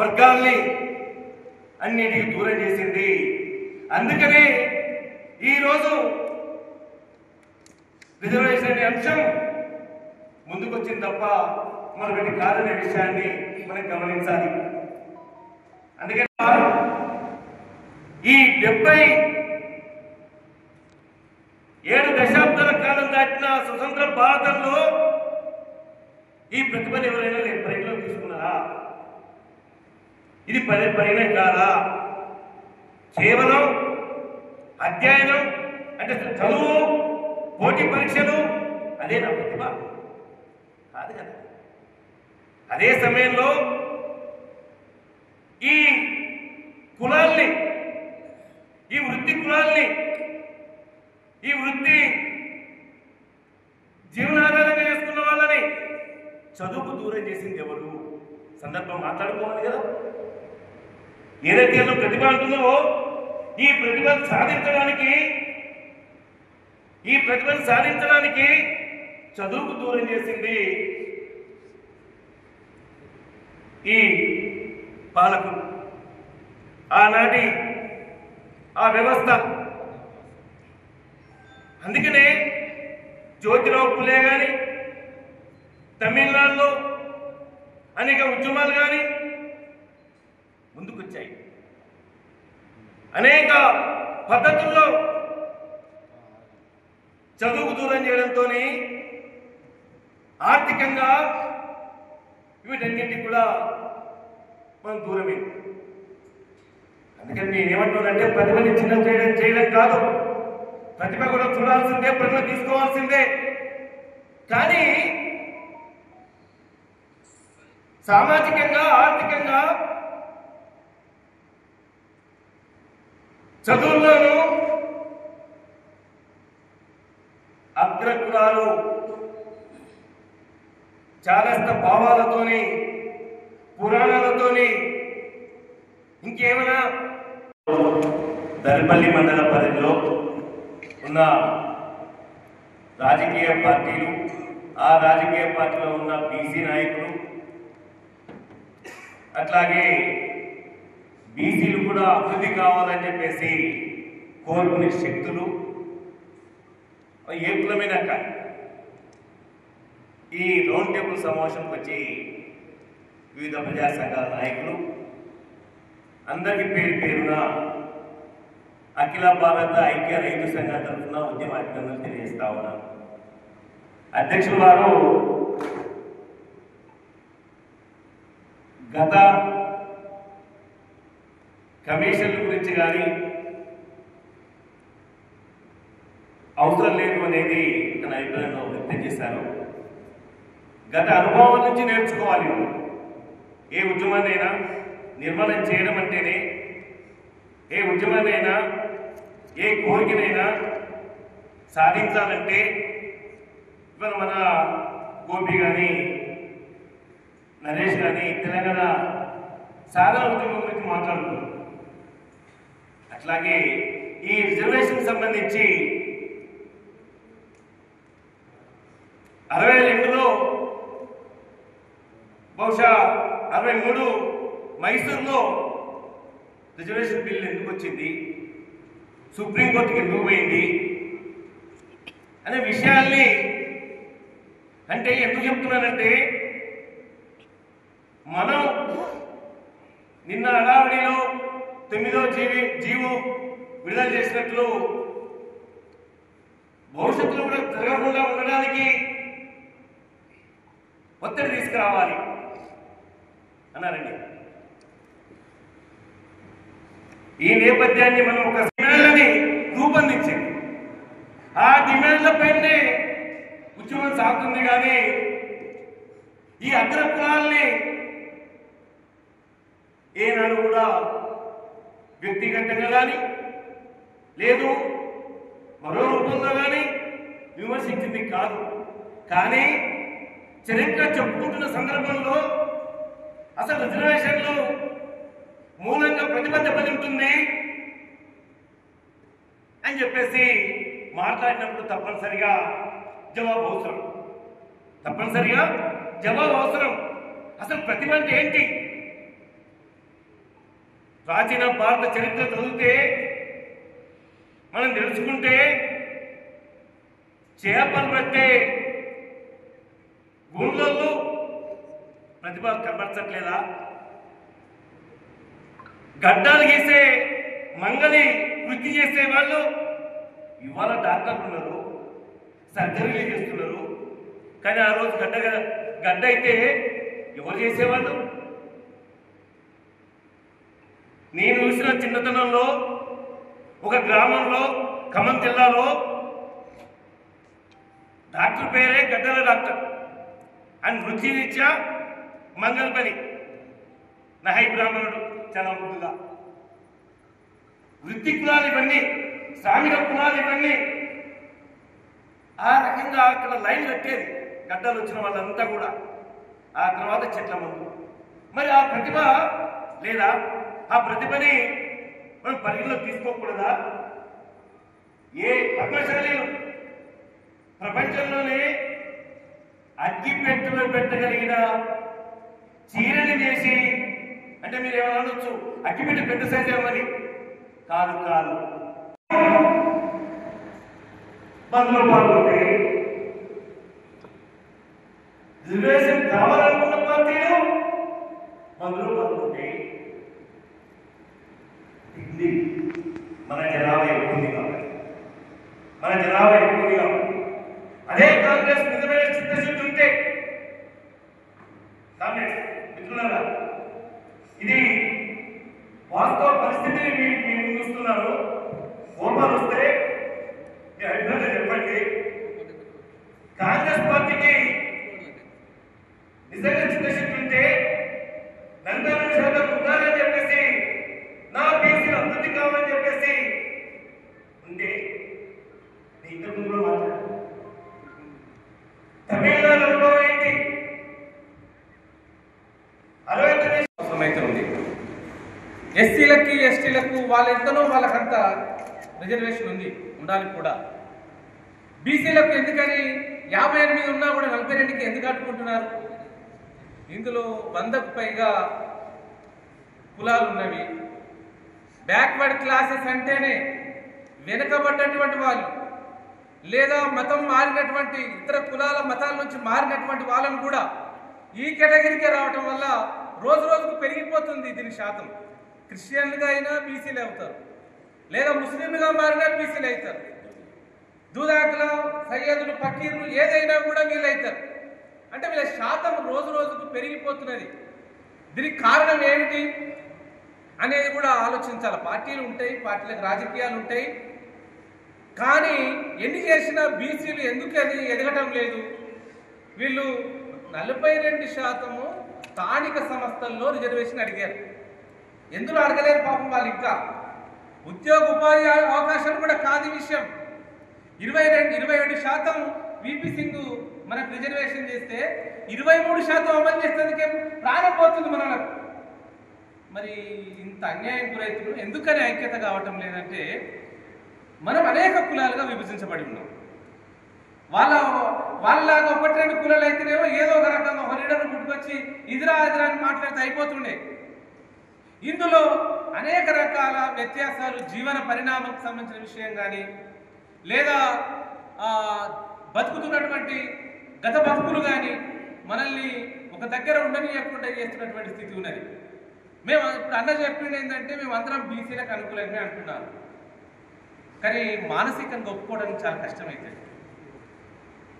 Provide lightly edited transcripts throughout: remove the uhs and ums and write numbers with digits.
వర్గాల్ని అన్నిటికీ దూరం చేసింది. అందుకనే ఈరోజు రిజర్వేషన్ అనే అంశం ముందుకొచ్చింది తప్ప మరొకటి కాదనే విషయాన్ని మనం గమనించాలి. అందుకని ఈ 77 దశాబ్దాల కాలం దాటిన స్వతంత్ర భారతంలో ఈ ప్రతిభను ఎవరైనా పరిగణలో తీసుకున్నారా? ఇది పరిణయం కాదా? కేవలం అధ్యయనం అంటే చదువు, పోటీ పరీక్షలు అదే నా ప్రతిభ కాదు కదా. అదే సమయంలో ఈ కులాల్ని, ఈ వృత్తి కులాల్ని, ఈ వృత్తి జీవనాధారంగా చేసుకున్న వాళ్ళని చదువుకు దూరం చేసింది ఎవరు? సందర్భం మాట్లాడుకోవాలి కదా. ఏదైతే ప్రతిభ అంటున్నావో ఈ ప్రతిభను సాధించడానికి చదువుకు దూరం చేసింది ఈ పాలకులు, ఆనాటి ఆ వ్యవస్థ. అందుకనే జ్యోతిరావు పులే గాని, తమిళనాడులో అనేక ఉద్యమాలు కానీ ముందుకొచ్చాయి. అనేక పద్ధతుల్లో చదువుకు దూరం చేయడంతో ఆర్థికంగా వీటన్నింటికి కూడా మనం దూరమే. అందుకని నేనేమంటున్నానంటే ప్రతిభని చిన్న చేయడం కాదు, ప్రతిభ కూడా చూడాల్సిందే, ప్రతిభ తీసుకోవాల్సిందే. కానీ సామాజికంగా, ఆర్థికంగా చదువుల్లోనూ అగ్రకులాలు చాదస్త భావాలతోని, పురాణాలతోని, ఇంకేమైనా దర్పల్లి మండల పరిధిలో ఉన్న రాజకీయ పార్టీలు, ఆ రాజకీయ పార్టీలో ఉన్న బీసీ నాయకులు, అట్లాగే బీసీలు కూడా అభివృద్ధి కావాలని చెప్పేసి కోరుకునే శక్తులు ఏ కులమైనా కానీ ఈ రౌండ్ టేబుల్ సమావేశంకి వచ్చి వివిధ ప్రజా సంఘాల నాయకులు అందరికీ పేరు పేరున అఖిల భారత ఐక్య రైతు సంఘం తరఫున ఉద్యమ అభినందనలు తెలియజేస్తా ఉన్నాను. అధ్యక్షులు వారు గత కమిషన్ల గురించి కానీ అవసరం లేదు అనేది తన అభిప్రాయంలో వ్యక్తం చేశారు. గత అనుభవం నుంచి నేర్చుకోవాలి. ఏ ఉద్యమాన్నైనా నిర్మాణం చేయడం అంటేనే, ఏ ఉద్యమాన్నైనా, ఏ కోరికనైనా సాధించాలంటే ఇవాళ మన గోపి కానీ, నరేష్ కానీ తెలంగాణ సాధన ఉద్యమం గురించి మాట్లాడుతున్నారు. అట్లాగే ఈ రిజర్వేషన్ సంబంధించి 62లో బహుశా 63 మైసూర్లో రిజర్వేషన్ బిల్ ఎందుకు వచ్చింది, సుప్రీంకోర్టుకి ఎందుకు పోయింది అనే విషయాల్ని అంటే ఎందుకు చెప్తున్నానంటే, మనం నిన్న అడావిడిలో 9వ జీవో విడుదల చేసినట్లు భవిష్యత్తులో కూడా జరగకుండా ఉండడానికి ఒత్తిడి తీసుకురావాలి అన్నారండి. ఈ నేపథ్యాన్ని మనం ఒక డిమాండ్లని రూపొందించింది. ఆ డిమాండ్లపైనే ఉద్యమం సాగుతుంది. కానీ ఈ అగ్రకులాల్ని ఏనాడు కూడా వ్యక్తిగతంగా కానీ లేదు మరో రూపంలో కానీ విమర్శించింది కాదు. కానీ చరిత్ర చెప్పుకుంటున్న సందర్భంలో అసలు రిజర్వేషన్లు మూలంగా ప్రతిభ దెబ్బతింటుంది అని చెప్పేసి మాట్లాడినప్పుడు తప్పనిసరిగా జవాబు అవసరం. అసలు ప్రతిభ అంటే ఏంటి? ప్రాచీన భారత చరిత్ర చదివితే మనం తెలుసుకుంటే చేపలు పట్టే గుండ్లలో ప్రతిభ కనబరచట్లేదా? గడ్డాలు గీసే మంగలి వృత్తి చేసే వాళ్ళు ఇవాళ డాక్టర్లు ఉన్నారు, సర్జరీలు చేస్తున్నారు. కానీ ఆ రోజు గడ్డ అయితే ఎవరు చేసేవాళ్ళు? నేను చూసిన చిన్నతనంలో ఒక గ్రామంలో ఖమ్మం జిల్లాలో డాక్టర్ పేరే గడ్డల డాక్టర్ అని వృత్తి రీత్యా మంగళ పని. నహై బ్రాహ్మణుడు చాలా ముద్దుగా వృత్తి కులాలు ఇవన్నీ, శ్రామిక కులాలు ఇవన్నీ. ఆ రకంగా అక్కడ లైన్ కట్టేది గడ్డలు వచ్చిన వాళ్ళంతా కూడా. ఆ తర్వాత చెట్ల ముందు మరి ఆ ప్రతిభ లేదా? ఆ ప్రతిభని మనం పరిగణలో తీసుకోకూడదా? ఏ పద్మశాలీలు ప్రపంచంలోనే అగ్గి పెట్టులో పెట్టగలిగిన చీరని చేసి, అంటే మీరు ఏమైనా అనొచ్చు అగ్గిపెట్టి పెద్ద సైజు ఏమని, కాదు కాదు, బంధువులు పాల్గొంటే రిజర్వేషన్ కావాలనుకున్న పార్టీలు బంధువులు పాల్గొంటే ఇది మన జనాభా ఎక్కువ ఉంది కాబట్టి, అదే కాంగ్రెస్ నిజమైన చిత్తశుద్ధి ఉంటే, కాంగ్రెస్ మిత్రులారా ఇది వాస్తవ పరిస్థితిని మీరు చూస్తున్నారు. కోపాలు వస్తే అభిప్రాయం చెప్పండి. కాంగ్రెస్ పార్టీకి నిజంగా చిత్తశుద్ధి ఉంటే 42% ఉండాలని చెప్పేసి, నా బీసీలు అభివృద్ధి కావాలని చెప్పేసి ఉంటే ఇంతకు ముందు మాట్లాడారు. తమిళనాడులో ఏంటి 69 ఉంది. ఎస్సీలకి ఎస్టీలకు వాళ్ళెంతనో వాళ్ళకంత రిజర్వేషన్ ఉంది, ఉండాలి కూడా. బీసీలకు ఎందుకని 58 ఉన్నా కూడా 42కి ఎందుకు అట్టుకుంటున్నారు? ఇందులో 100కు పైగా కులాలు ఉన్నవి. బ్యాక్వర్డ్ క్లాసెస్ అంటేనే వెనుకబడ్డటువంటి వాళ్ళు, లేదా మతం మారినటువంటి ఇతర కులాల మతాల నుంచి మారినటువంటి వాళ్ళను కూడా ఈ కేటగిరీకే రావటం వల్ల రోజు రోజుకు పెరిగిపోతుంది దీని శాతం. క్రిస్టియన్లుగా అయినా బీసీలు అవుతారు, లేదా ముస్లింలుగా మారినా బీసీలు అవుతారు. దూదాకుల సయ్యదులు ఫకీర్లు ఏదైనా కూడా వీళ్ళు అవుతారు. అంటే వీళ్ళ శాతం రోజు రోజుకు పెరిగిపోతున్నది. దీనికి కారణం ఏమిటి అనేది కూడా ఆలోచించాలి. పార్టీలు ఉంటాయి, పార్టీలకు రాజకీయాలు ఉంటాయి, కానీ ఎన్ని చేసినా బీసీలు ఎందుకు అది ఎదగటం లేదు? వీళ్ళు 42% స్థానిక సంస్థల్లో రిజర్వేషన్ అడిగారు. ఎందులో అడగలేరు పాపం వాళ్ళు. ఇంకా ఉద్యోగ ఉపాధి అవకాశాలు కూడా కాదు విషయం. 27% వీపీ సింగ్ మనకు రిజర్వేషన్ చేస్తే 23% అమలు చేసేందుకే ప్రాణం పోతుంది మనకు. మరి ఇంత అన్యాయం గురైతులు ఎందుకని ఐక్యత కావటం లేదంటే, మనం అనేక కులాలుగా విభజించబడి ఉన్నాం. వాళ్ళలాగా 1-2 కులాలు అయితేనేమో ఏదో ఒక రకంగా ఒక లీడర్ను పుట్టుకొచ్చి ఇదిరా అని మాట్లాడితే అయిపోతుండే. ఇందులో అనేక రకాల వ్యత్యాసాలు, జీవన పరిణామానికి సంబంధించిన విషయం కానీ, లేదా బతుకుతున్నటువంటి గత బతుకులు కానీ మనల్ని ఒక దగ్గర ఉండనీయకుండా చేస్తున్నటువంటి స్థితి ఉన్నది. మేము ఇప్పుడు అన్న చెప్పింది ఏంటంటే, మేము అందరం బీసీలకు అనుకూలంగా అంటున్నాను, కానీ మానసికంగా ఒప్పుకోవడానికి చాలా కష్టమవుతుంది.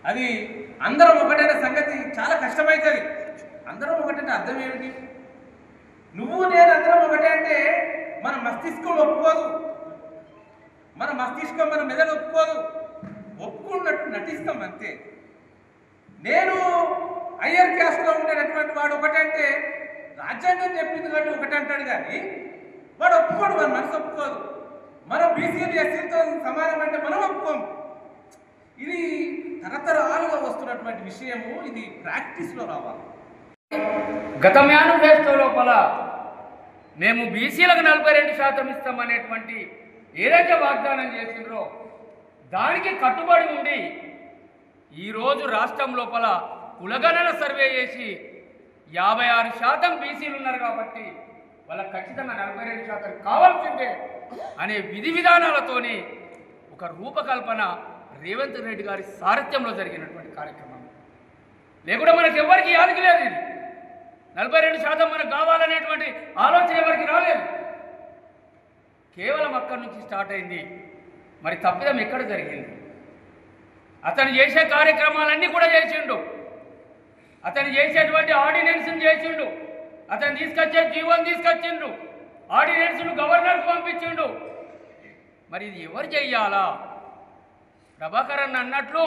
అది అందరం ఒకటైన సంగతి చాలా కష్టమవుతుంది. అందరం ఒకటంటే అర్థం ఏమిటి? నువ్వు నేను అందరం ఒకటే అంటే మన మస్తిష్కం ఒప్పుకోదు, మన మస్తిష్కం మన మెదడు ఒప్పుకోదు. ఒప్పుకున్నట్టు నటిస్తాం అంతే. నేను హయ్యర్ క్యాస్ట్లో ఉండేటటువంటి వాడు ఒకటంటే రాజ్యాంగం చెప్పింది కాబట్టి ఒకటి అంటాడు, కానీ వాడు ఒప్పుకోడు, మన మనసు ఒప్పుకోదు. మనం బీసీలు ఎస్సీలతో సమానం అంటే మనం ఒప్పుకోము. ఇది తరతరాలుగా వస్తున్నటువంటి విషయము. ఇది ప్రాక్టీస్లో రావాలి. గత మేనిఫెస్టో లోపల మేము బీసీలకు 42% ఇస్తామనేటువంటి ఏదైతే వాగ్దానం చేసిండ్రో దానికి కట్టుబడి ఉండి ఈరోజు రాష్ట్రం లోపల కులగణన సర్వే చేసి 56% బీసీలు ఉన్నారు కాబట్టి వాళ్ళకి ఖచ్చితంగా 42% కావాల్సిందే అనే విధి విధానాలతోని ఒక రూపకల్పన రేవంత్ రెడ్డి గారి సారథ్యంలో జరిగినటువంటి కార్యక్రమం. లేకుండా మనకు ఎవరికి యాదికి లేదు. ఇది 42% మనకు కావాలనేటువంటి ఆలోచన ఎవరికి రాలేదు. కేవలం అక్కడి నుంచి స్టార్ట్ అయింది. మరి తప్పిదం ఎక్కడ జరిగింది? అతను చేసే కార్యక్రమాలన్నీ కూడా చేసిండు. అతను చేసేటువంటి ఆర్డినెన్స్ని చేసిండు. అతను తీసుకొచ్చే జీవోని తీసుకొచ్చిండు. ఆర్డినెన్స్ను గవర్నర్కు పంపించిండు. మరి ఇది ఎవరు చెయ్యాలా? ప్రభాకర్ అన్నట్లు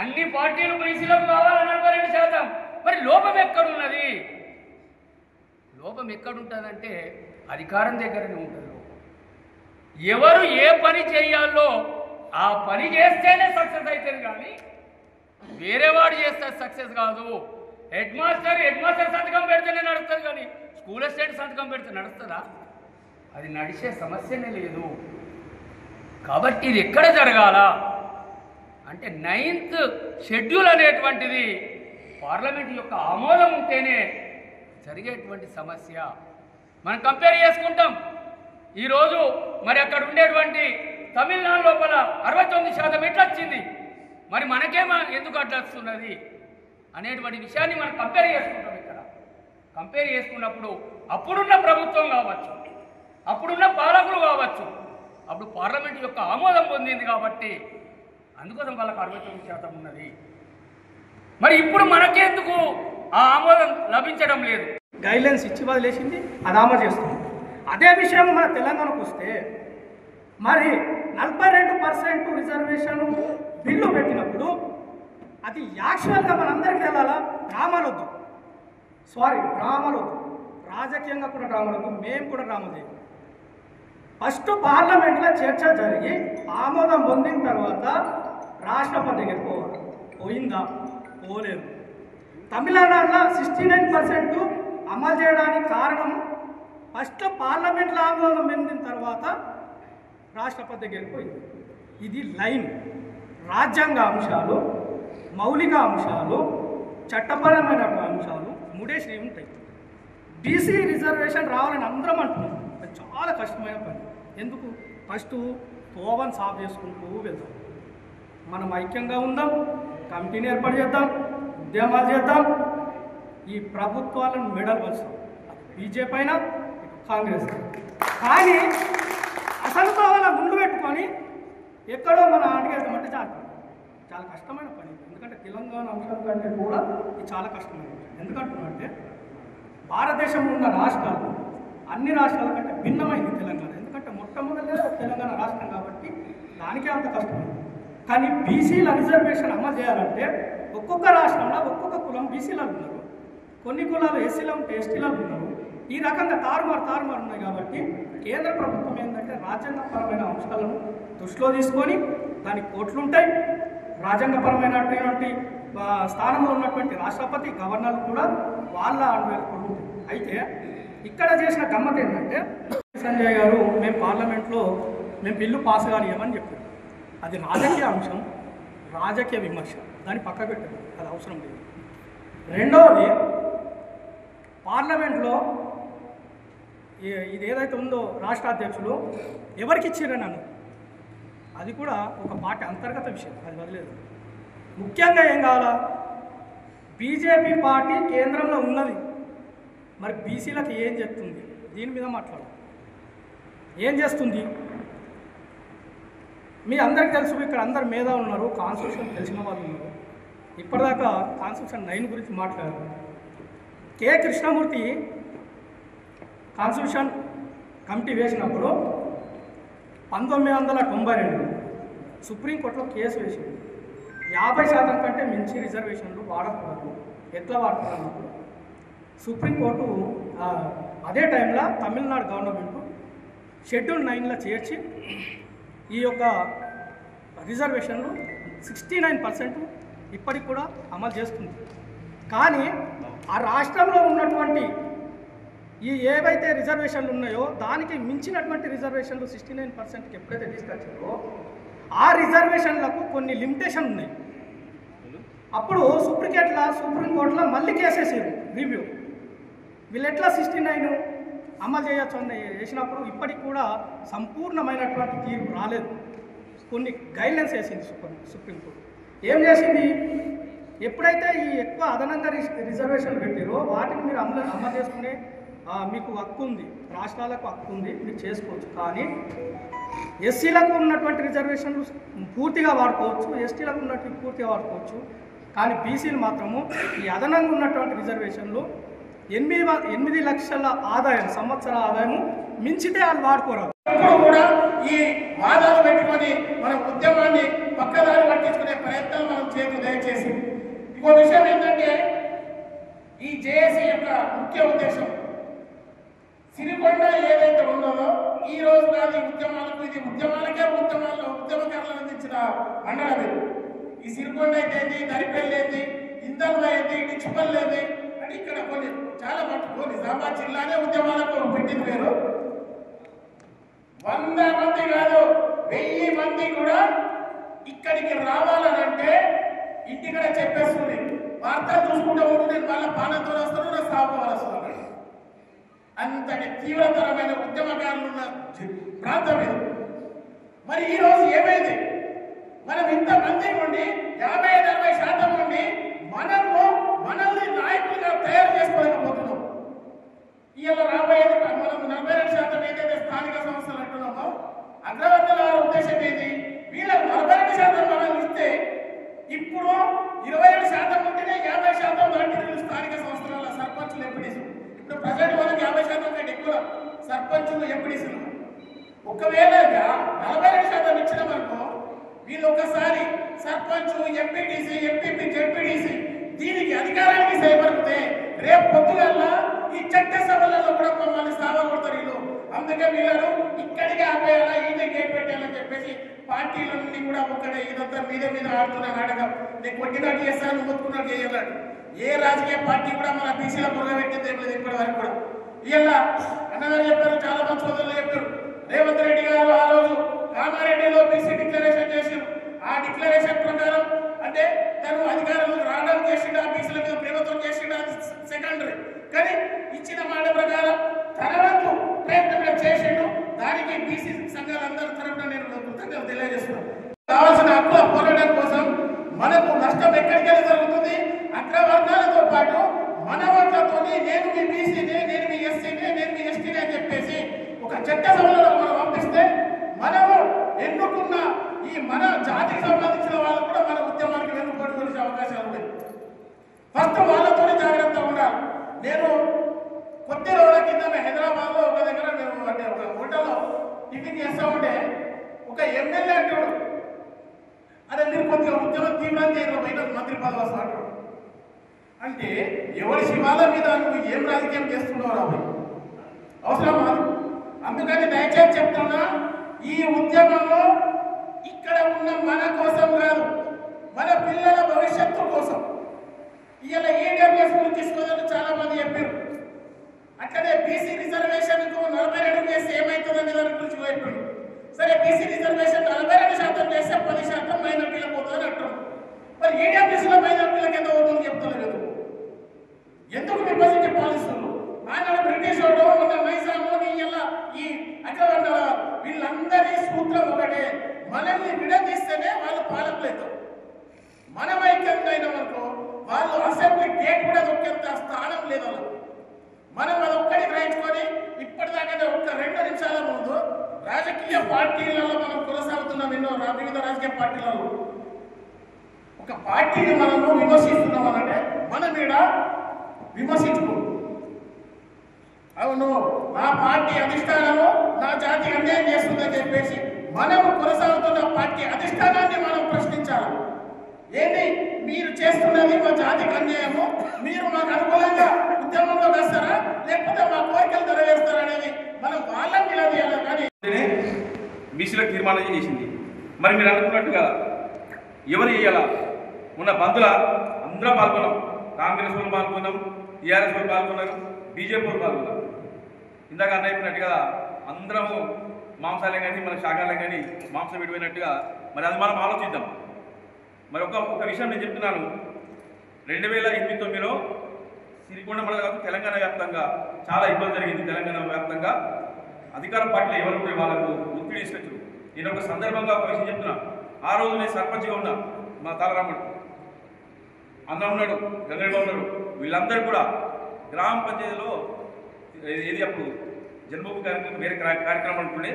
అన్ని పార్టీలు బీసీలకు కావాలని 42%. మరి లోపం ఎక్కడున్నది? లోపం ఎక్కడుంటుందంటే అధికారం దగ్గరనే ఉంటుంది. ఎవరు ఏ పని చేయాలో ఆ పని చేస్తేనే సక్సెస్ అవుతుంది, కానీ వేరేవాడు చేస్తే సక్సెస్ కాదు. హెడ్ మాస్టర్ సంతకం పెడితేనే నడుస్తుంది, కానీ స్కూల్ అసిస్టెంట్ సంతకం పెడితే నడుస్తుందా? అది నడిచే సమస్యనే లేదు. కాబట్టి ఇది ఎక్కడ జరగాల అంటే 9th షెడ్యూల్ అనేటువంటిది పార్లమెంట్ యొక్క ఆమోదం ఉంటేనే జరిగేటువంటి సమస్య. మనం కంపేర్ చేసుకుంటాం. ఈరోజు మరి అక్కడ ఉండేటువంటి తమిళనాడు లోపల 69% ఎట్లా వచ్చింది, మరి మనకేమో ఎందుకు అట్లా వస్తున్నది అనేటువంటి విషయాన్ని మనం కంపేర్ చేసుకుంటాం. ఇక్కడ కంపేర్ చేసుకున్నప్పుడు అప్పుడున్న ప్రభుత్వం కావచ్చు, అప్పుడున్న పాలకులు కావచ్చు, అప్పుడు పార్లమెంట్ యొక్క ఆమోదం పొందింది కాబట్టి అందుకోసం వాళ్ళకి 69% ఉన్నది. మరి ఇప్పుడు మనకెందుకు ఆ ఆమోదం లభించడం లేదు? గైడ్లైన్స్ ఇచ్చి వదిలేసింది, అది అమలు చేస్తుంది. అదే విషయం మన తెలంగాణకు వస్తే మరి 42% రిజర్వేషన్ బిల్లు పెట్టినప్పుడు అది యాక్చువల్గా మనందరికీ వెళ్ళాలా? డ్రామాలు వద్దు, రాజకీయంగా కూడా డ్రామాలు వద్దు, మేము కూడా డ్రామా చేయాలి. ఫస్ట్ పార్లమెంట్లో చర్చ జరిగి ఆమోదం పొందిన తర్వాత రాష్ట్రపతి దగ్గరికి పోవాలి. పోయిందా? పోలేదు. తమిళనాడులో 69% అమలు చేయడానికి కారణం ఫస్ట్ పార్లమెంట్లో ఆమోదం పొందిన తర్వాత రాష్ట్రపతి దగ్గరికి పోయింది. ఇది లైన్. రాజ్యాంగ అంశాలు, మౌలిక అంశాలు, చట్టపరమైన అంశాలు మూడేసి ఉంటాయి. బీసీ రిజర్వేషన్ రావాలని అందరం అంటున్నాం. అది చాలా కష్టమైన పని. ఎందుకు? ఫస్ట్ తోవని సాఫ్ చేసుకుంటూ వెళ్తాం. మనం ఐక్యంగా ఉందాం, కమిటీని ఏర్పాటు చేద్దాం, ఉద్యమాలు చేద్దాం, ఈ ప్రభుత్వాలను మెడల్ వస్తాం. బీజేపీ అయినా కాంగ్రెస్. కానీ అసలు వాళ్ళ ముందు పెట్టుకొని ఎక్కడో మనం అడిగేద్దామంటే చాలా కష్టమైన పని. ఎందుకంటే తెలంగాణ అంశం కంటే కూడా ఇది చాలా కష్టమైన పని. ఎందుకంటున్నామంటే భారతదేశంలో ఉన్న రాష్ట్రాలు అన్ని రాష్ట్రాల కంటే భిన్నమైంది తెలంగాణ. ఎందుకంటే మొట్టమొదటి తెలంగాణ రాష్ట్రం కాబట్టి దానికే అంత కష్టమైంది. కానీ బీసీల రిజర్వేషన్ అమలు చేయాలంటే ఒక్కొక్క రాష్ట్రంలో ఒక్కొక్క కులం బీసీలలో ఉన్నారు, కొన్ని కులాలు ఎస్సీలో ఉంటే ఎస్టీలలో ఉన్నారు. ఈ రకంగా తారుమారు ఉన్నాయి. కాబట్టి కేంద్ర ప్రభుత్వం ఏంటంటే రాజ్యాంగపరమైన అంశాలను దృష్టిలో తీసుకొని దానికి కోర్టులు ఉంటాయి. రాజ్యాంగపరమైనటువంటి స్థానంలో ఉన్నటువంటి రాష్ట్రపతి, గవర్నర్లు కూడా వాళ్ళ కోర్టు ఉంటాయి. అయితే ఇక్కడ చేసిన గమ్మత్ ఏంటంటే సంజయ్ గారు మేము పార్లమెంట్లో మేము బిల్లు పాస్ కానియమని చెప్పారు. అది రాజకీయ అంశం, రాజకీయ విమర్శ, దాన్ని పక్క పెట్టారు, అది అవసరం లేదు. రెండవది, పార్లమెంట్లో ఇది ఏదైతే ఉందో రాష్ట్ర అధ్యక్షులు ఎవరికి ఇచ్చారని అన్నారు. అది కూడా ఒక పార్టీ అంతర్గత విషయం, అది వదిలేదు. ముఖ్యంగా ఏం కావాలా? బీజేపీ పార్టీ కేంద్రంలో ఉన్నది, మరి బీసీలకు ఏం చెప్తుంది? దీని మీద మాట్లాడాలి. ఏం చేస్తుంది? మీ అందరికి తెలుసు, ఇక్కడ అందరు మేధావులు ఉన్నారు, కాన్స్టిట్యూషన్ తెలిసిన వాళ్ళు ఉన్నారు. ఇప్పటిదాకా కాన్స్టిట్యూషన్ 9 గురించి మాట్లాడారు. కె కృష్ణమూర్తి కాన్స్టిట్యూషన్ కమిటీ వేసినప్పుడు 1992 సుప్రీంకోర్టులో కేసు వేసింది. 50% కంటే మించి రిజర్వేషన్లు వాడకూడదు. ఎట్లా వాడుతున్నప్పుడు సుప్రీంకోర్టు అదే టైంలో తమిళనాడు గవర్నమెంట్ షెడ్యూల్ 9లో చేర్చి ఈ యొక్క రిజర్వేషన్లు 69% ఇప్పటికి కూడా అమలు చేస్తుంది. కానీ ఆ రాష్ట్రంలో ఉన్నటువంటి ఈ ఏవైతే రిజర్వేషన్లు ఉన్నాయో దానికి మించినటువంటి రిజర్వేషన్లు 69%కి ఎప్పుడైతే తీసుకొచ్చారో ఆ రిజర్వేషన్లకు కొన్ని లిమిటేషన్ ఉన్నాయి. అప్పుడు సుప్రీంకోర్టులో మళ్ళీ కేసేసారు రివ్యూ. వీళ్ళు ఎట్లా 69 అమలు చేయొచ్చు అని వేసినప్పుడు ఇప్పటికి కూడా సంపూర్ణమైనటువంటి తీర్పు రాలేదు. కొన్ని గైడ్లైన్స్ వేసింది సుప్రీంకోర్టు. ఏం చేసింది, ఎప్పుడైతే ఈ ఎక్కువ అదనంగా రిజర్వేషన్లు పెట్టారో వాటిని మీరు అమలు చేసుకునే మీకు హక్కు ఉంది, రాష్ట్రాలకు హక్కు ఉంది, మీరు చేసుకోవచ్చు. కానీ ఎస్సీలకు ఉన్నటువంటి రిజర్వేషన్లు పూర్తిగా వాడుకోవచ్చు, ఎస్టీలకు ఉన్నటువంటి పూర్తిగా వాడుకోవచ్చు. కానీ బీసీలు మాత్రము ఈ అదనంగా ఉన్నటువంటి రిజర్వేషన్లు 8 లక్షల ఆదాయం, సంవత్సర ఆదాయము మించితే వాళ్ళు వాడుకోరాదు. ఇప్పుడు కూడా ఈ వాదాలు పెట్టుకొని మన ఉద్యమాన్ని పక్కదారి పట్టించుకునే ప్రయత్నం మనం చేయకు దయచేసి. ఇంకో విషయం ఏంటంటే ఈ జేఏసీ యొక్క ముఖ్య ఉద్దేశం సిరికొండ ఏదైతే ఉన్నదో ఈ రోజు కాదు ఈ ఉద్యమాలకు, ఇది ఉద్యమకారులను అందించిన మండలం ఇది. ఈ సిరికొండ అయితే దరిపల్లి అయితే ఇందల్వ అయితే డిచ్పల్లి అయితే అంటే ఇక్కడ కొన్ని చాలా మటుకు నిజామాబాద్ జిల్లానే ఉద్యమాలకు పెట్టింది పేరు. 100 మంది కాదు 1000 మంది కూడా ఇక్కడికి రావాలనంటే ఇంటికడ చెప్పేస్తుంది. వార్తలు చూసుకుంటూ ఉంటూ నేను వాళ్ళ పాలనతో వస్తాను, నా సాగుతో వస్తున్నాను. అంతటి తీవ్రతరమైన ఉద్యమకారులు ఉన్న ప్రాంతం ఇది. మరి ఈ రోజు ఏమైంది, మనం ఇంతమంది నుండి 50-60% నుండి మనల్ని నాయకులుగా తయారు చేసుకోలేకపోతున్నాం. ఇలా రాబోయేది మనం 42% ఏదైతే స్థానిక సంస్థలు అంటున్నామో అగ్రవర్ణాల ఉద్దేశం ఏంటి, వీళ్ళకి 42% మనం ఇస్తే ఇప్పుడు 27% ఉంటేనే 50% దాటి స్థానిక సంస్థల సర్పంచులు ఎంపీడీసు. ఇప్పుడు ప్రజెంట్ మనకి 50% కంటే ఎక్కువ సర్పంచులు ఎంపీడీసులు. ఒకవేళ 42% ఇచ్చిన మనకు వీళ్ళు ఒకసారి సర్పంచ్, ఎంపీటీసీ, ఎంపీపీ, జెడ్పీటీసీ దీనికి అధికారానికి సేపడితే రేపు పొద్దుగల్లా ఈ చట్టసభలలో కూడా మమ్మల్ని సావగొడతారు వీళ్ళు. అందుకే వీళ్ళను ఇక్కడికి ఆపేయాలా, ఈయన గేట్ పెట్టాలని చెప్పేసి పార్టీలన్నీ కూడా ఒక్కడే ఇదంతా మీద ఆడుతున్న నాటకం. నేను కొట్టినట్టు చేస్తాను, మొత్తుకున్నట్టు చేయాలంటే ఏ రాజకీయ పార్టీ కూడా మన బీసీల పొరగా పెట్టింది ఏం లేదు ఇప్పటి వరకు కూడా. ఇలా అన్నగారు చెప్పారు, చాలా మంది సోదరులు చెప్పారు. రేవంత్ రెడ్డి గారు ఆ రోజు కామారెడ్డిలో బీసీ డిక్లరేషన్ చేశారు. ఆ డిక్లరేషన్ ప్రకారం అంటే తను అధికారంలో రావడం చేసిండు, ఆ బీసీల మీద ప్రేమతో చేసిండు, అది సెకండరీ. కానీ ఇచ్చిన మాట ప్రకారం తన వంతు ప్రయత్నం చేసిండు. దానికి బీసీ సంఘాలందరూ తరఫున నేను కృతజ్ఞతలు తెలియజేస్తున్నాను. కావాల్సిన హక్కుల పోరాటం కోసం మనకు నష్టం ఎక్కడికెళ్ళి జరుగుతుంది, అగ్రవర్గాలతో పాటు మన వర్గాలతోని నేను మీ బీసీనే, నేను మీ ఎస్సీనే, నేను మీ ఎస్టీనే అని చెప్పేసి ఒక చట్టసభలో మనం పంపిస్తే మనము ఎన్నుకున్న ఈ మన జాతికి సంబంధించిన వాళ్ళు కూడా మన ఉద్యమానికి వెనుకబడి వచ్చే అవకాశాలు ఉన్నాయి. ఫస్ట్ వాళ్ళతోనే జాగ్రత్తగా ఉండాలి. నేను కొద్ది రోజుల కింద హైదరాబాద్ లో ఒక దగ్గర మేము అంటే ఒక హోటల్లో టిఫిన్ చేస్తా ఉంటే ఒక ఎమ్మెల్యే అంటాడు, అదే మీరు కొద్దిగా ఉద్యమం తీవ్రం చేయడం బయట మంత్రి పదవి వస్తాడు అంటే ఎవరి శివాల మీద నువ్వు ఏం రాజకీయం చేస్తున్నావు రాబోయ్ అవసరం కాదు. అందుకని దయచేసి చెప్తున్నా, ఈ ఉద్యమంలో ఇక్కడ ఉన్న మన కోసం కాదు, మన పిల్లల భవిష్యత్తు కోసం. ఇలా ఈడబ్ల్యూఎస్ గురించి తీసుకోవాలని చాలా మంది చెప్పారు. అట్లనే బీసీ రిజర్వేషన్ 42 చేస్తే ఏమవుతుందని దాని గురించి చెప్పారు. సరే బీసీ రిజర్వేషన్ 42% చేస్తే 10% మైనార్టీలకు పోతుందని అంటారు. మరి ఈడబ్ల్యూఎస్లో మైనార్టీలకు ఎంత అవుతుందని చెప్తున్నారు. ఎందుకు విభజించే పాలిస్తున్నారు? ఆనాడు బ్రిటిష్ వాడు, మన నైజాము, ఈ అగ్రవర్ణాల వీళ్ళందరి సూత్రం ఒకటే, మనల్ని విడదీస్తేనే వాళ్ళు పాలకులైతారు. మనం ఐక్యంగా అయిన వరకు వాళ్ళు అసెంబ్లీ గేట్ కూడా దొక్కేంత స్థానం లేదు. మనం అది ఒక్కడి గ్రహించుకొని ఇప్పటిదాకా ఒక్క 2 నిమిషాల ముందు రాజకీయ పార్టీలలో మనం కొనసాగుతున్నాం. ఎన్నో వివిధ రాజకీయ పార్టీలలో ఒక పార్టీని మనము విమర్శిస్తున్నాం అనంటే మన మీద విమర్శించుకో. అవును, నా పార్టీ అధిష్టానము నా జాతికి అన్యాయం చేస్తుందని చెప్పేసి మనము కొనసాగుతున్న పార్టీ అధిష్టానాన్ని మనం ప్రశ్నించాలి. ఏంటి మీరు చేస్తున్నది మా జాతికి అన్యాయము, మీరు మాకు అనుకూలంగా ఉద్యమంలో వేస్తారా లేకపోతే మా కోరికలు నెరవేరుస్తారా అనేది మనం వాళ్ళని నిలదీయాలి. కానీ బీసీలకు తీర్మానం చేసింది. మరి మీరు అనుకున్నట్టుగా ఎవరు చేయాలా? ఉన్న బంధుల అందరూ పాల్గొన్నాం. కాంగ్రెస్ వాళ్ళు పాల్గొన్నాం, టీఆర్ఎస్ వాళ్ళు పాల్గొన్నారు, బీజేపీ వాళ్ళు పాల్గొన్నారు. ఇందాక అన్న చెప్పినట్టుగా అందరము మాంసాలే కానీ మన శాఖలే కానీ మాంసం విడిపోయినట్టుగా మరి అది మనం ఆలోచిద్దాం. మరి ఒక విషయం నేను చెప్తున్నాను. 2008-9లో సిరికొండ మండలం కాదు తెలంగాణ వ్యాప్తంగా చాలా ఇబ్బంది జరిగింది. తెలంగాణ వ్యాప్తంగా అధికార పార్టీలు ఎవరు వాళ్ళకు ఒత్తిడి ఇస్తారు. నేను ఒక సందర్భంగా ఒక విషయం చెప్తున్నా. ఆ రోజు నేను సర్పంచ్గా ఉన్నా, మా తాళరాముడు అన్న ఉన్నాడు, గంగయ్య ఉన్నాడు, వీళ్ళందరూ కూడా గ్రామ పంచాయతీలో ఏది అప్పుడు జన్మభూమి కార్యక్రమం వేరే కార్యక్రమం అనుకుంటే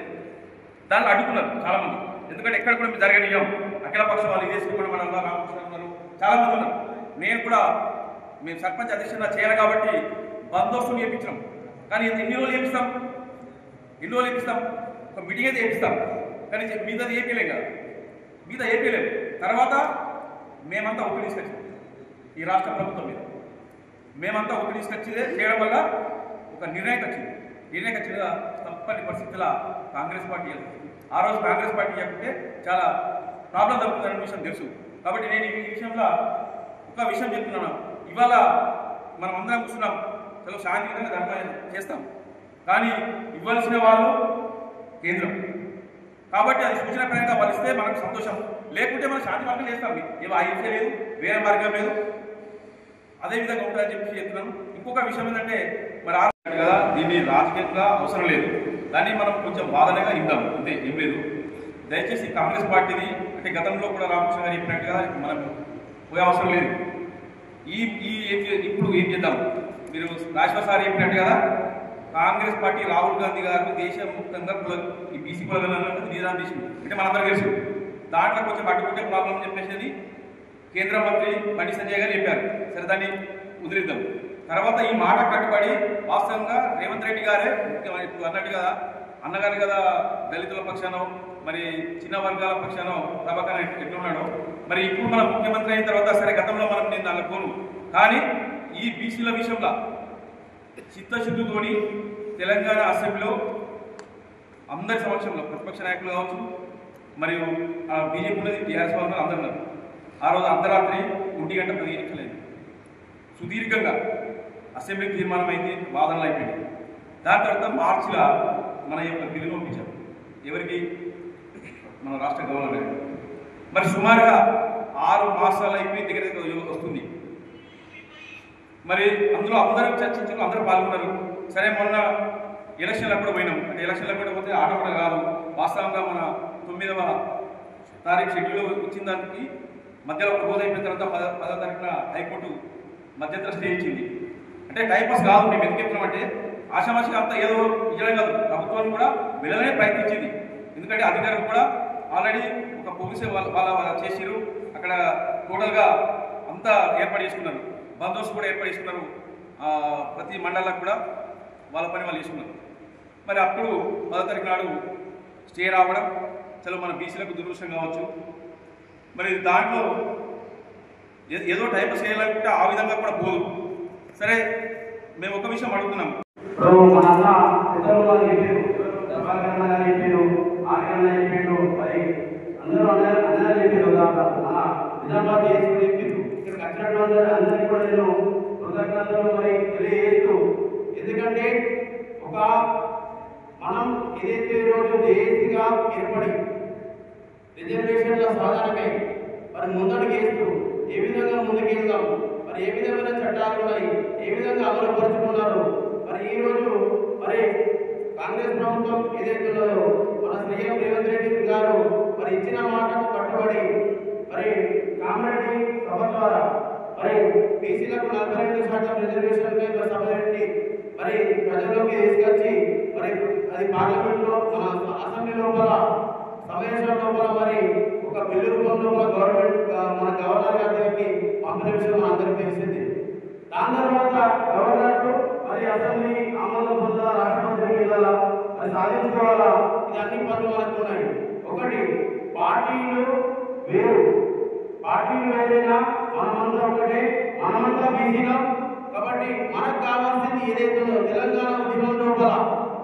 దాన్ని అడ్డుకున్నారు చాలామంది. ఎందుకంటే ఎక్కడ కూడా మేము జరగనియ్యాం, అఖిలపక్షం వాళ్ళు చేసుకుని మన రామకృష్ణ ఉన్నారు, చాలామంది ఉన్నారు. నేను కూడా మేము సర్పంచ్ అధ్యక్షంగా చేయాలి కాబట్టి బందోబస్తుని చేయించినాం. కానీ ఎన్ని రోజులు చేపిస్తాం, ఒక మీటింగ్ అయితే చేపిస్తాం, కానీ మీద ఏపీలేం కదా, మీద ఏపీలేం. తర్వాత మేమంతా ఒత్తిడి తీసుకొచ్చాం ఈ రాష్ట్ర ప్రభుత్వం మీద. మేమంతా ఒత్తిడి తీసుకొచ్చి చేయడం వల్ల ఒక నిర్ణయం వచ్చిందిగా తప్పని పరిస్థితుల్లో కాంగ్రెస్ పార్టీ ఆ రోజు కాంగ్రెస్ పార్టీ చెప్తే చాలా ప్రాబ్లం జరుగుతుందనే విషయం తెలుసు. కాబట్టి నేను ఈ విషయంలో ఒక విషయం చెప్తున్నాను. ఇవాళ మనం అందరం కూర్చున్నాం, చాలా శాంతియుతంగా ధర్మం చేస్తాం, కానీ ఇవ్వాల్సిన వాళ్ళు కేంద్రం. కాబట్టి అది సూచన పరంగా వాళ్ళు ఇస్తే మనకు సంతోషం, లేకుంటే మనం శాంతి మార్గం చేస్తాం. ఏమో అహింస లేదు, వేరే మార్గం లేదు, అదేవిధంగా ఉంటుందని చెప్పి చెప్తున్నాను. ఇంకొక విషయం ఏంటంటే మరి కదా దీన్ని రాజకీయంగా అవసరం లేదు, దాన్ని మనం కొంచెం వాదనగా ఇద్దాం అంతే, ఏం లేదు. దయచేసి కాంగ్రెస్ పార్టీని అంటే గతంలో కూడా రామకృష్ణ గారు చెప్పినట్టుగా మనం పోయే అవసరం లేదు. ఇప్పుడు ఏం చేద్దాం, మీరు రాజశేఖర్ సార్ చెప్పినట్టు కదా కాంగ్రెస్ పార్టీ రాహుల్ గాంధీ గారు దేశముక్తంగా ఈ బీసీ కులగలను నిదానం చేసింది అంటే మనందరూ తెలుసు. దాంట్లో కొంచెం అడ్డుకుంటే ప్రాబ్లం అని చెప్పేసి కేంద్ర మంత్రి బండి సంజయ్ గారు చెప్పారు. సరే దాన్ని వదిలిద్దాం. తర్వాత ఈ మాట కట్టుబడి వాస్తవంగా రేవంత్ రెడ్డి గారే ఇప్పుడు అన్నట్టు కదా అన్నగారు కదా దళితుల పక్షానో మరి చిన్న వర్గాల పక్షానో ప్రభాకర్ ఎట్లున్నాడో మరి ఇప్పుడు మనం ముఖ్యమంత్రి అయిన తర్వాత సరే గతంలో మనం నేను దానిలో పోను, కానీ ఈ బీసీల విషయంలో చిత్తశుద్ధితోని తెలంగాణ అసెంబ్లీలో అందరి సమక్షంలో ప్రతిపక్ష నాయకులు కావచ్చు మరియు బీజేపీ ఉన్నది టీఆర్ఎస్ వాళ్ళు అందరూ ఉన్నారు. ఆ రోజు అర్ధరాత్రి 1:15 సుదీర్ఘంగా అసెంబ్లీ తీర్మానం అయింది, వాదనలు అయిపోయింది. దాని తర్వాత మార్చిలో మన యొక్క బిల్లును పంపించాం ఎవరికి, మన రాష్ట్ర గవర్నర్. మరి సుమారుగా 6 మాసాలు అయిపోయి దగ్గర వస్తుంది. మరి అందులో అందరూ చర్చించారు, అందరూ పాల్గొన్నారు. సరే మొన్న ఎలక్షన్లు కూడా పోయినాం, అంటే ఎలక్షన్లు కూడా పోతే ఆట కూడా కాదు. వాస్తవంగా మన 9వ తారీఖు షెడ్యూల్ ఇచ్చిన దానికి మధ్యలో ఒక రోజు అయిపోయిన తర్వాత 10వ తారీఖున హైకోర్టు మధ్యంతర స్టే ఇచ్చింది. అంటే టైంపాస్ కాదు, మేము ఎందుకు చెప్తున్నామంటే ఆషామాషిగా అంతా ఏదో ఇవ్వడం కాదు, ప్రభుత్వాన్ని కూడా వెళ్ళనే ప్రయత్నించింది. ఎందుకంటే అధికారులు కూడా ఆల్రెడీ ఒక పోలీసు వాళ్ళ చేసిరు, అక్కడ టోటల్గా అంతా ఏర్పాటు చేసుకున్నారు, బందోబస్తు కూడా ఏర్పాటు చేసుకున్నారు. ప్రతి మండలాలకు కూడా వాళ్ళ పని వాళ్ళు చేసుకున్నారు. మరి అప్పుడు 10వ తారీఖు నాడు స్టే రావడం చలో మన బీసీలకు దురదృష్టం కావచ్చు. మరి దాంట్లో ఏదో టైప్ చేయాలనుకుంటే ఆ విధంగా కూడా పోదు. సరే మేము ఒక విషయం అడుగుతున్నాం. ఎందుకంటే ఒక మనం ఏదైతే రోజు దేశీగా ఏర్పడి రిజర్వేషన్ల సాధనకై మరి ముందడుగు వేస్తూ ఏ విధంగా ముందుకెళ్దాం, మరి ఏ విధమైన చట్టాలు ఉన్నాయి, ఏ విధంగా అమలు పరుచుకున్నారు. మరి ఈరోజు మరి కాంగ్రెస్ ప్రభుత్వం ఏదైతే ఉన్నదో మన సీఎం రేవంత్ రెడ్డి గారు మరి ఇచ్చిన మాటకు కట్టుబడి మరి కామారెడ్డి సభ ద్వారా మరి బీసీలకు 42% రిజర్వేషన్ సభ పెట్టి మరి ప్రజల్లోకి తీసుకొచ్చి మరి అది పార్లమెంట్లో మన అసెంబ్లీ లోపల సమావేశం లోపల మరి ఒక బిల్లు రూపంలో గవర్నమెంట్ మన గవర్నర్ గారికి పంపిన విషయం అందరికీ తెలిసింది. దాని తర్వాత గవర్నర్ మరి అసెంబ్లీ ఆమోదం పొందాలా, రాష్ట్రపతికి వెళ్ళాలా, అది సాధించుకోవాలా, ఇది అన్ని పనులు మనకు ఉన్నాయి. ఒకటి పార్టీలు వేరు, పార్టీలు వేరైనా మనమంతా ఒకటే, మనమంతా బీసీలో. కాబట్టి మనకు కావాల్సింది ఏదైతే ఉందో తెలంగాణ ఉద్యమం లోపల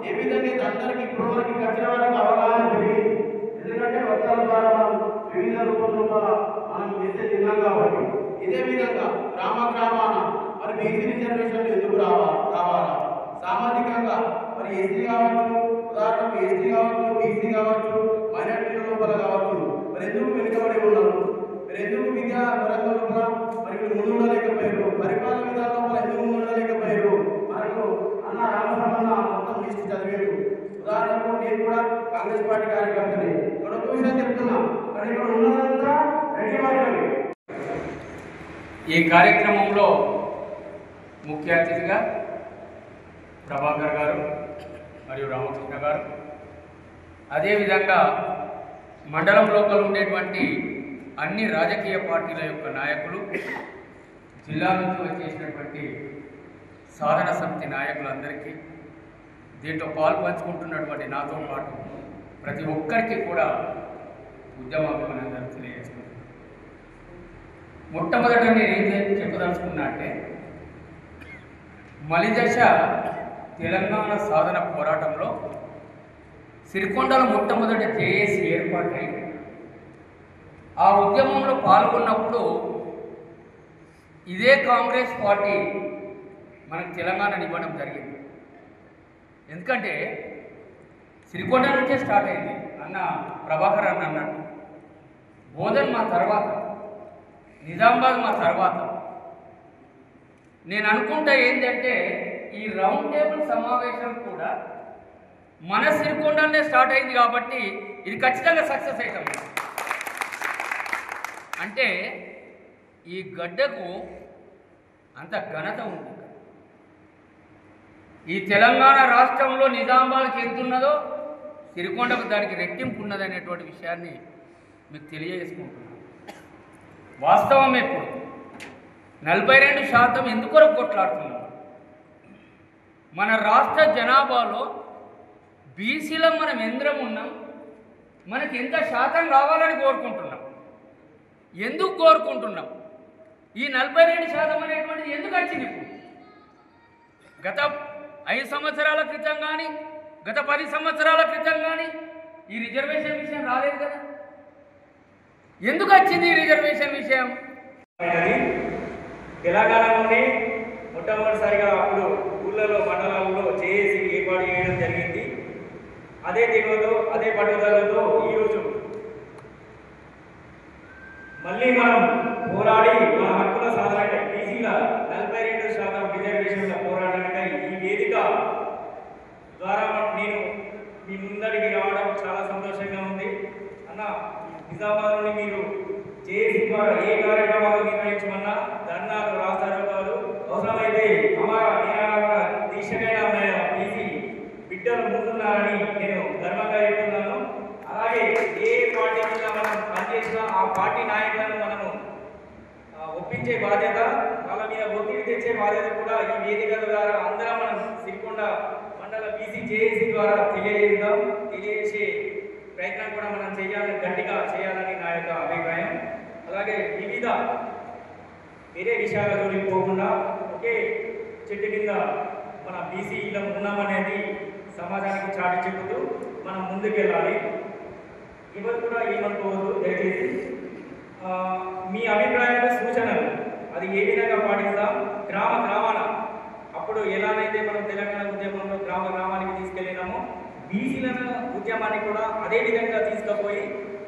ఏ విధంగా అందరికీ ఇప్పుడు వరకు వచ్చిన వరకు అవగాహన జరిగింది. ఎందుకంటే వక్తల ద్వారా మనం వివిధ రూపంలో మనం చేసే తిన్నాం కాబట్టి ఇదే విధంగా గ్రామాన మరి బీసీ రిజర్వేషన్లు ఎందుకు కావాలా, సామాజికంగా మరి ఎస్సీ కావచ్చు, ఉదాహరణకు ఎస్టీ కావచ్చు, బీసీ కావచ్చు, మైనార్టీల లోపల కావచ్చు, మరి ఎందుకు వెనుకబడి ఉన్నారు, మరి ఎందుకు విద్యా రంగం లోపల మరి ముందు ఉండలేకపోయారు, పరిపాలన విధానం లోపల ఎందుకు ఉండలేకపోయారు. కాంగ్రెస్ పార్టీ కార్యకర్తని మరొక విషయం చెప్తున్నా, కానీ ఇక్కడ ఉన్నదంతా రెడ్డి వర్గమే. ఈ కార్యక్రమంలో ముఖ్య అతిథిగా ప్రభాకర్ గారు మరియు రామకృష్ణ గారు, అదేవిధంగా మండలం లోపల ఉండేటువంటి అన్ని రాజకీయ పార్టీల యొక్క నాయకులు, జిల్లా నుంచి వచ్చేసినటువంటి సాధన సమితి నాయకులందరికీ, దీంట్లో పాలు పంచుకుంటున్నటువంటి నాతో పాటు ప్రతి ఒక్కరికి కూడా ఉద్యమాభిమానందరూ తెలియజేస్తున్నారు. మొట్టమొదట నేనేం చెప్పదలుచుకున్నా అంటే, మలిదశ తెలంగాణ సాధన పోరాటంలో సిరికొండలో మొట్టమొదటి జేఏసీ ఏర్పాటై ఆ ఉద్యమంలో పాల్గొన్నప్పుడు ఇదే కాంగ్రెస్ పార్టీ మనకు తెలంగాణ ఇవ్వడం జరిగింది. ఎందుకంటే సిరికొండ నుంచే స్టార్ట్ అయింది. అన్న ప్రభాకర్ అన్నట్టు బోధన్ మా తర్వాత, నిజామాబాద్ మా తర్వాత. నేను అనుకుంటా ఏంటంటే ఈ రౌండ్ టేబుల్ సమావేశం కూడా మన సిరికొండనే స్టార్ట్ అయింది కాబట్టి ఇది ఖచ్చితంగా సక్సెస్ అవుతాం. అంటే ఈ గడ్డకు అంత ఘనత ఉంది. ఈ తెలంగాణ రాష్ట్రంలో నిజామాబాద్కి ఎంతున్నదో సిరికొండకు దానికి రెట్టింపు ఉన్నదనేటువంటి విషయాన్ని మీకు తెలియజేసుకుంటున్నాను. వాస్తవం ఎప్పుడు 42% ఎందుకొరకు కొట్లాడుతున్నాం? మన రాష్ట్ర జనాభాలో బీసీలో మనం ఎందరం ఉన్నాం, మనకి ఎంత శాతం కావాలని కోరుకుంటున్నాం. ఎందుకు కోరుకుంటున్నాం? ఈ 42% అనేటువంటిది ఎందుకు వచ్చింది? ఇప్పుడు గత 5 సంవత్సరాల క్రితం కానీ, గత 10 సంవత్సరాల క్రితం కానీ ఈ రిజర్వేషన్ విషయం రాలేదు కదా. ఎందుకు వచ్చింది ఈ రిజర్వేషన్ విషయం? తెలంగాణలోనే మొట్టమొదటిసారిగా అప్పుడు ఊళ్ళలో మండలాల్లో జేఏసీ ఏర్పాటు చేయడం జరిగింది. అదే తెగువతో, అదే పట్టుదలతో ఈరోజు మళ్ళీ మనం పోరాడి మన హక్కుల సాధన బీసీల 42% రిజర్వేషన్ల పోరాటానికై ఈ వేదిక ద్వారా నేను మీ ముందడికి రావడం చాలా సంతోషంగా ఉంది. అన్న, నిజామాబాద్ నుండి మీరు జేఏసీ ద్వారా ఏ కార్యక్రమాలు నిర్వహించమన్నా, ధర్నాలు, రాస్తారోకాలు, అవసరమైతే దీక్షకైనా బీసీ బిడ్డలు ముందున్నారని నేను గర్వంగా చెప్తున్నాను. అలాగే ఏ పార్టీ కింద మనం పనిచేసినా ఆ పార్టీ నాయకులను మనము ఒప్పించే బాధ్యత, వాళ్ళ మీద ఒత్తిడి తెచ్చే బాధ్యత కూడా ఈ వేదిక ద్వారా అందరం మనం సిరికొండ మండల బీసీ జేఏసీ ద్వారా తెలియజేసే ప్రయత్నం కూడా మనం గట్టిగా చేయాలని నా యొక్క అభిప్రాయం. అలాగే వివిధ వేరే విషయాల జోలికి పోకుండా ఒకే చెట్టు కింద మన బీసీలో ఉన్నామనేది సమాజానికి చాటి చెబుతూ మనం ముందుకెళ్ళాలి. ఎవరు కూడా ఏమనుకోవద్దు దయచేసి. మీ అభిప్రాయాలు, సూచనలు అది ఏ విధంగా పాటిస్తాం? గ్రామాన అప్పుడు ఎలానైతే మనం తెలంగాణ ఉద్యమంలో గ్రామానికి తీసుకెళ్ళినామో బీసీల ఉద్యమాన్ని కూడా అదే విధంగా తీసుకుపోయి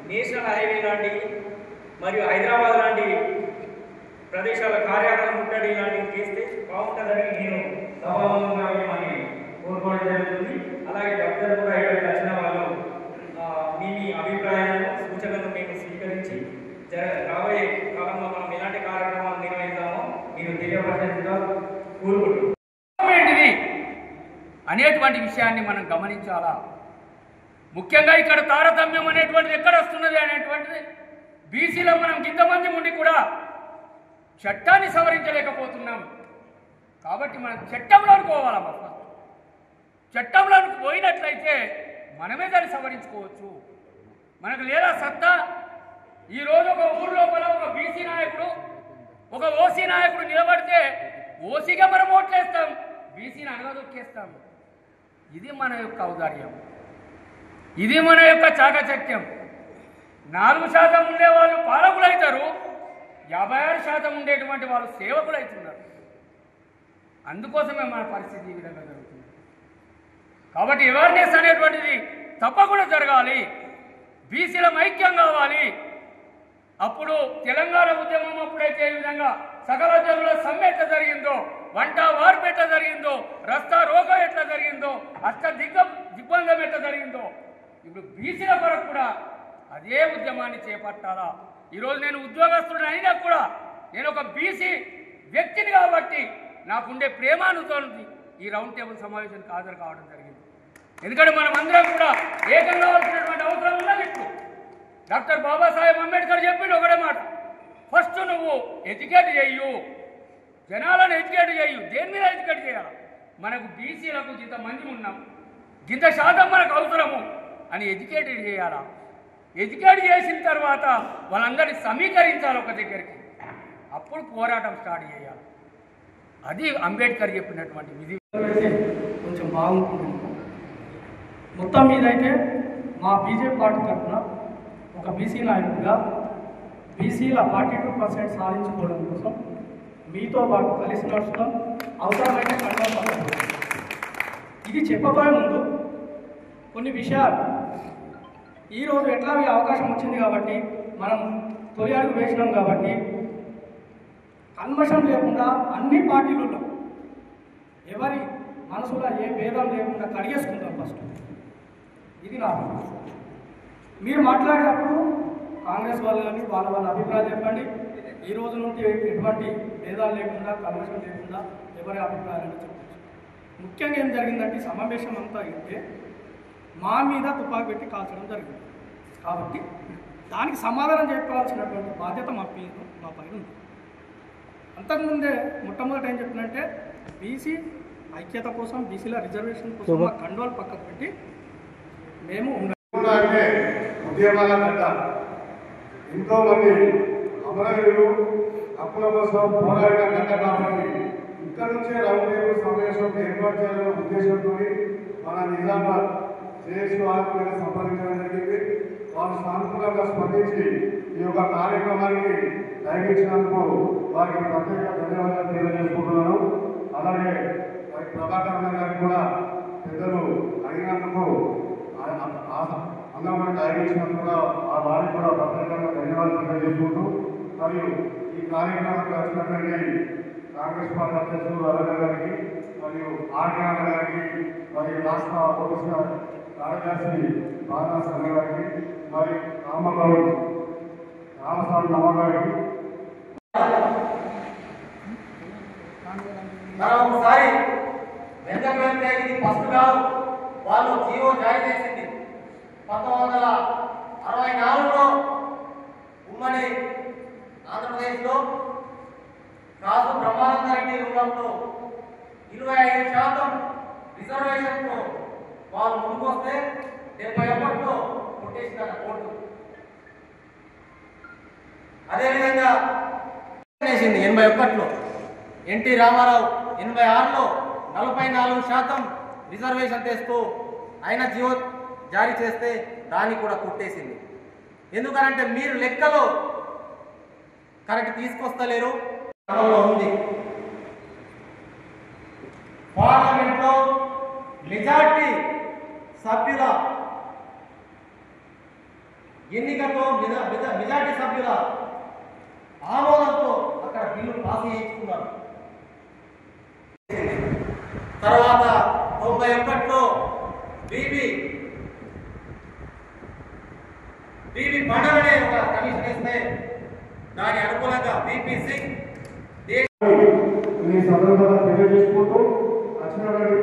నేషనల్ హైవే లాంటి మరియు హైదరాబాద్ లాంటి ప్రదేశాల కార్యాలయం ముట్టడి లాంటివి చేస్తే బాగుంటుందని నేను సభాముఖంగా మిమ్మల్ని కోరుకోవడం జరుగుతుంది. అలాగే డాక్టర్ కూడా ఇక్కడికి వచ్చిన వాళ్ళు మీ అభిప్రాయాలను, సూచనలను మేము స్వీకరించి రాబోయే కాలంలో మనం ఎలాంటి కార్యక్రమాలు నిర్వహిస్తామో మీరు తెలియపరచగా కోరుకుంటున్నాం అనేటువంటి విషయాన్ని మనం గమనించాలా. ముఖ్యంగా ఇక్కడ తారతమ్యం అనేటువంటిది ఎక్కడ వస్తున్నది అనేటువంటిది బీసీలో మనం ఇంతమంది ఉండి కూడా చట్టాన్ని సవరించలేకపోతున్నాం. కాబట్టి మనం చట్టంలోకి పోవాలా. చట్టంలోకి పోయినట్లయితే మనమే దాన్ని సవరించుకోవచ్చు. మనకు లేదా సత్తా. ఈరోజు ఒక ఊరు లోపల ఒక బీసీ నాయకుడు, ఒక ఓసీ నాయకుడు నిలబడితే ఓసీగా మనం ఓట్లేస్తాం, బీసీని అనగదొక్కేస్తాం. ఇది మన యొక్క ఔదార్యం, ఇది మన యొక్క చాకచక్యం. 4% ఉండేవాళ్ళు పాలకులు అవుతారు, 56% ఉండేటువంటి వాళ్ళు సేవకులు అవుతున్నారు. అందుకోసమే మన పరిస్థితి ఈ విధంగా జరుగుతుంది. కాబట్టి అవేర్నెస్ అనేటువంటిది తప్పకుండా జరగాలి. బీసీలం ఐక్యం కావాలి. అప్పుడు తెలంగాణ ఉద్యమం అప్పుడైతే ఈ విధంగా సకల జనుల సమ్మె ఎట్లా జరిగిందో, వంట వార్పు ఎట్లా జరిగిందో, రస్తా రోగం ఎట్లా జరిగిందో, దిగ్బంధం ఎట్లా జరిగిందో, ఇప్పుడు బీసీల కొరకు కూడా అదే ఉద్యమాన్ని చేపట్టాలా. ఈరోజు నేను ఉద్యోగస్తుడిని అయినా కూడా నేను ఒక బీసీ వ్యక్తిని కాబట్టి నాకుండే ప్రేమానుతోని ఈ రౌండ్ టేబుల్ సమావేశానికి హాజరు కావడం జరిగింది. ఎందుకంటే మనం అందరం కూడా ఏకం కావాల్సినటువంటి అవసరం ఉన్నది. ఇప్పుడు డాక్టర్ బాబాసాహెబ్ అంబేద్కర్ చెప్పిండు ఒకటే మాట, ఫస్ట్ నువ్వు ఎడ్యుకేట్ చేయు, జనాలను ఎడ్యుకేట్ చేయు. దేని మీద ఎడ్యుకేట్ చేయాలి? మనకు బీసీలకు ఇంతమంది ఉన్నాం, ఇంత శాతం మనకు అవసరము అని ఎడ్యుకేటెడ్ చేయాలా. ఎడ్యుకేట్ చేసిన తర్వాత వాళ్ళందరినీ సమీకరించాలి ఒక దగ్గరికి, అప్పుడు పోరాటం స్టార్ట్ చేయాలి. అది అంబేద్కర్ చెప్పినటువంటి విధి. కొంచెం బాగుంటుంది. మొత్తం మీద అయితే మా బీజేపీ పార్టీ తరఫున ఒక బీసీ నాయకుడిగా బీసీల 42% సాధించుకోవడం కోసం మీతో పాటు కలిసి నడుస్తాం. అవసరమైతే కంట్రోల్. ఇది చెప్పబోయే ముందు కొన్ని విషయాలు, ఈరోజు ఎట్లా ఈ అవకాశం వచ్చింది కాబట్టి మనం తొలి అడుగు వేసినాం కాబట్టి కన్మషం లేకుండా అన్ని పార్టీలలో ఎవరి మనసులో ఏ భేదం లేకుండా కడిగేసుకుంటాం ఫస్ట్. ఇది నా మీరు మాట్లాడేటప్పుడు కాంగ్రెస్ వాళ్ళు కానీ వాళ్ళ అభిప్రాయాలు చెప్పండి. ఈ రోజు నుండి ఎటువంటి భేదాలు లేకుండా కన్మషం లేకుండా ఎవరి అభిప్రాయాలను చెప్పచ్చు. ముఖ్యంగా ఏం జరిగిందంటే సమావేశం అంతా అయితే మా మీద తుపాకీ పెట్టి కాల్చడం జరిగింది. కాబట్టి దానికి సమాధానం చెప్పాల్సినటువంటి బాధ్యత మా పైన ఉంది. అంతకుముందే మొట్టమొదటి ఏం చెప్పినంటే బీసీ ఐక్యత కోసం, బీసీల రిజర్వేషన్ కోసం మా కండోలు పక్కకు పెట్టి మేము అంటే ఉద్యమాల గడ్డ ఎంతో మంది అమరవీరులు హక్కుల కోసం పోరాడిన గడ్డ కాబట్టి ఇక్కడ నుంచే రౌండ్ టేబుల్ సమావేశం ఏర్పాటు చేయాలనే ఉద్దేశంతో మన నిజామాబాద్ జేఎస్సీ వారికి సంప్రదించడం జరిగింది. వారు సానుకూలంగా స్పందించి ఈ యొక్క కార్యక్రమానికి దయచేసినందుకు వారికి ప్రత్యేక ధన్యవాదాలు తెలియజేసుకుంటున్నాను. అలాగే మరి ప్రభాకర్ గారికి కూడా పెద్దలు అడిగినందుకు అందమైన దయచేసినందుకు కూడా ఆ వారికి కూడా ప్రత్యేకంగా ధన్యవాదాలు తెలియజేసుకుంటూ, మరియు ఈ కార్యక్రమానికి వచ్చినటువంటి కాంగ్రెస్ పార్టీ అధ్యక్షులు అరవింద్ గారికి మరియు ఆర్గాన గారికి మరియు రాష్ట్ర పోలీసు కార్యదర్శి బాగా సంఘ గారికి మరియు రామస్వామి నమ్మ గారికి మనం ఒకసారి వెంకట ఇది ఫస్ట్ కాదు, వాళ్ళు జీవో జారీ చేసింది 1964లో ఉమ్మడి ఆంధ్రప్రదేశ్లో రాజు బ్రహ్మానందరెడ్డి రూపంలో 25% రిజర్వేషన్తో వాళ్ళు ముందుకు వస్తే 71లో కొట్టేసిన కోర్టు. అదేవిధంగా 81లో ఎన్టీ రామారావు 86లో 44% రిజర్వేషన్ తెస్తూ ఆయన జీవో జారీ చేస్తే దాన్ని కూడా కొట్టేసింది. ఎందుకనంటే మీరు లెక్కలో కరెక్ట్ తీసుకొస్తలేరు. ఉంది పార్లమెంట్లో మెజార్టీ సభ్యుల ఎన్నికతో మెజార్టీ సభ్యుల ఆమోదంతో అక్కడ బిల్లు పాస్ చేయించుకున్నారు. తర్వాత 91లో బీబీ బండల్ అనే ఒక కమిషన్ వేస్తే దాని అనుకూలంగా బీపీ సింగ్ ఈ సందర్భంగా తెలియజేసుకుంటూ వచ్చినటువంటి